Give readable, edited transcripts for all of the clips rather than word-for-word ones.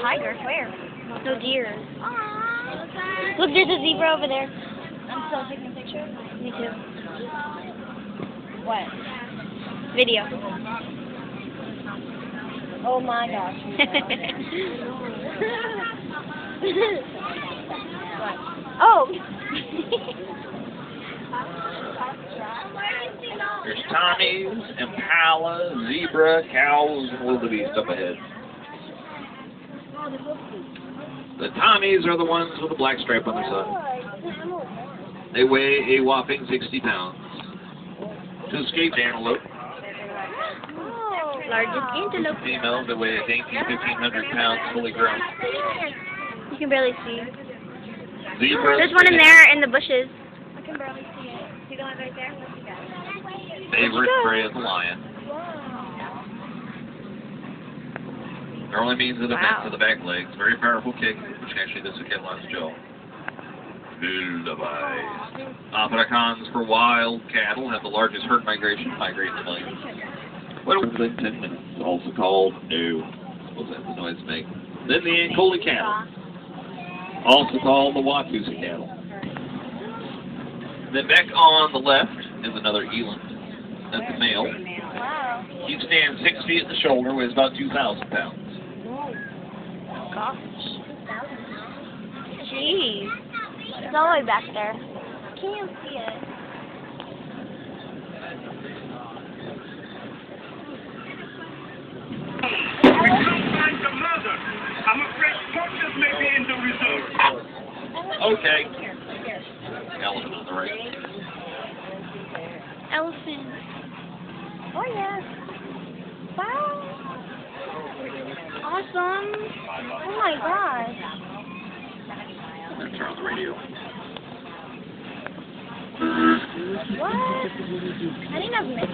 tiger. Where? No deer. Aww. Look, there's a zebra over there. I'm still taking a picture. Me too. What? Video. Oh my gosh. Oh. There's Tommies, Impala, zebra, cows, and wildebeest up ahead. The Tommies are the ones with the black stripe on their side. They weigh a whopping 60 pounds. To escape antelope. Largest antelope. Females that weigh a dainty 1,500 pounds, fully grown. You can barely see. Zebras. There's one in there in the bushes. I can barely see it. See the one right there? Favorite prey is the lion. Their only means of defense are the back legs. Very powerful kick, which can actually dislocates the jaw. Feild. Afrikaans for wild cattle have the largest herd migration, migrating to millions. Well, within 10 minutes, also called no. What's that the noise make? Then the Ankoli cattle, also called the Watusi cattle. Then back on the left is another eland. That's a male. Wow. He stands 6 feet at the shoulder, weighs about 2,000 pounds. Gosh. Jeez. It's all the way back there. Can't see it. We couldn't find the mother. I'm afraid torches may be in the resort. Okay. Elephant on the right. Elephant. Oh yeah. Wow. Awesome. Oh my god. I'm going to turn on the radio. What? I think I've missed it.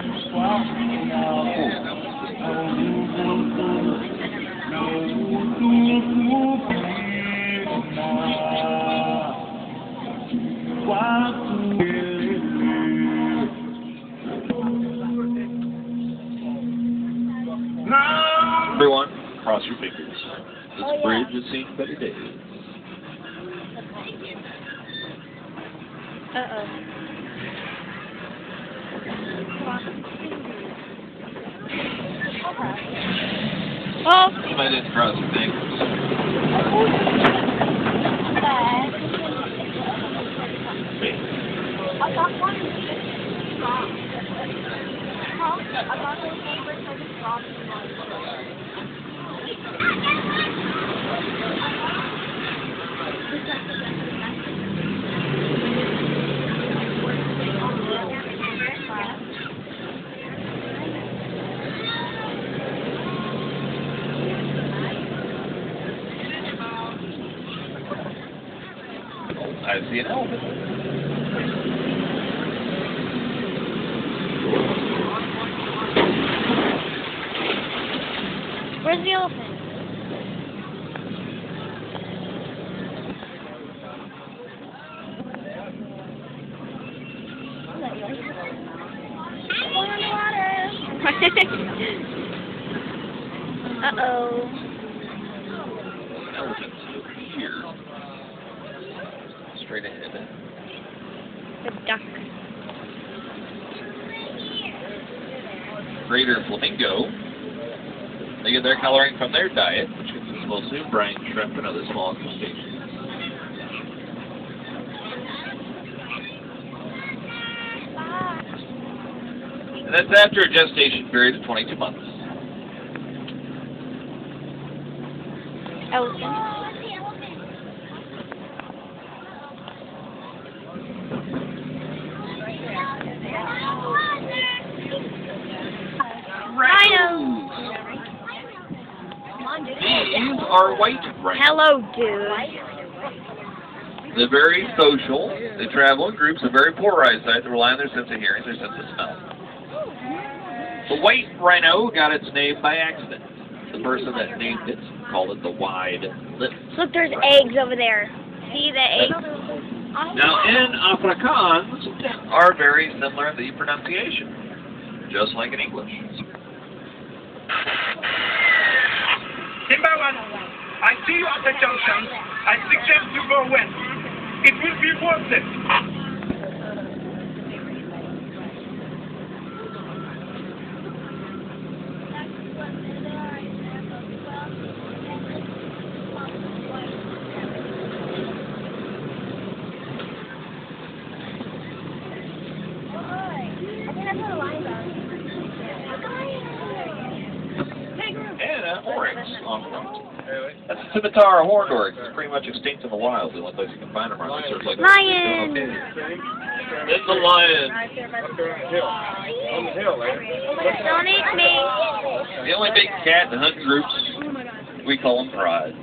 Everyone, cross your fingers. This bridge has seen better days. Uh-oh. Oh! Somebody didn't cross your fingers. I got one. I got those numbers for the drop. I see an elephant. Where's the elephant? Going on the water. Uh-oh. Elephants over here. Straight ahead. The duck. Greater flamingo. They get their coloring from their diet, which consists mostly of brine, shrimp, and other small crustaceans. And that's after a gestation period of 22 months. Elephant. Rhinos. These are white rhinos. Hello, dude. They're very social. They travel in groups of very poor eyesight that rely on their sense of hearing, their sense of smell. The white rhino got its name by accident. The person that named it called it the wide lip. Look, there's eggs over there. See the eggs? Now, in Afrikaans are very similar in the pronunciation, just like in English. Timbawan, I see you at the junction, I suggest you go west. It will be worth it. And an oryx on front. That's a scimitar horned oryx. It's pretty much extinct in the wild. The only place you can find them around here is like Lion! It's a lion. Don't eat me! The only big cat in the hunting groups, we call them pride.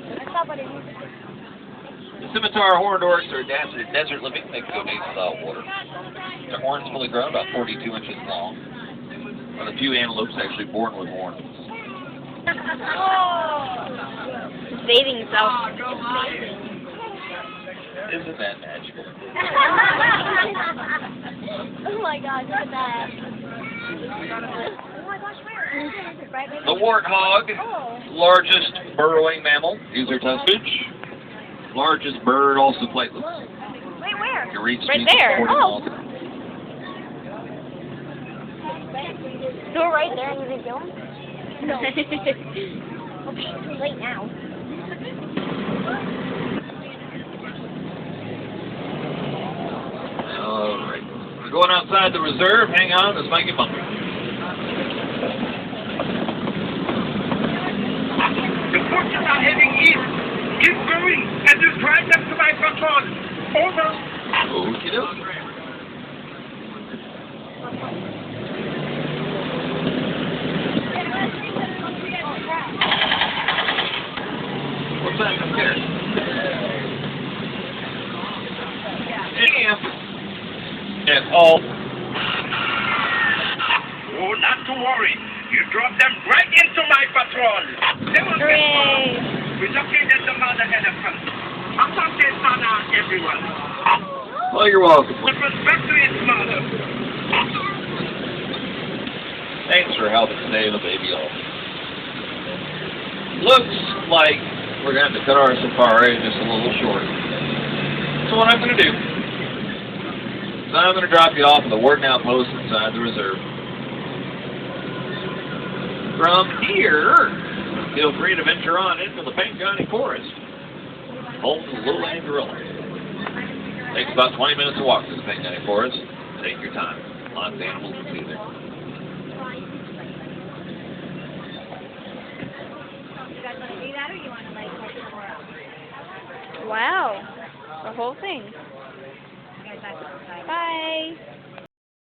The scimitar horned oryx are adapted to desert living. They can go days without water. Their horns fully grown, about 42 inches long. One of the few antelopes actually born with horns. He's bathing himself. Isn't that magical? Oh my God, look at that. The warthog, largest burrowing mammal, use their tuscage. Largest bird, also platelets. Wait, where? Can reach Right speeds of there. 40 miles. Go right there and you film? No. Okay, too late now. Alright. We're going outside the reserve. Hang on, this might get bumpy. The forces are heading east. Keep going and you drive them to my patrol. Over. Okie dokie. What's that up there? And all. Oh, not to worry. You drop them right into my patrol. They will get Hooray! we located the mother elephant. Asante Sana, everyone. Well, you're welcome. With respect to its mother. Thanks for helping save the baby off. Looks like we're going to have to cut our safari just a little short. So what I'm going to do is I'm going to drop you off at the warden outpost inside the reserve. From here, feel free to venture on into the Payne County Forest, home to the Little Angarilla. Takes about 20 minutes to walk through the Payne County Forest. Take your time. Lots of animals to see there. Wow. The whole thing.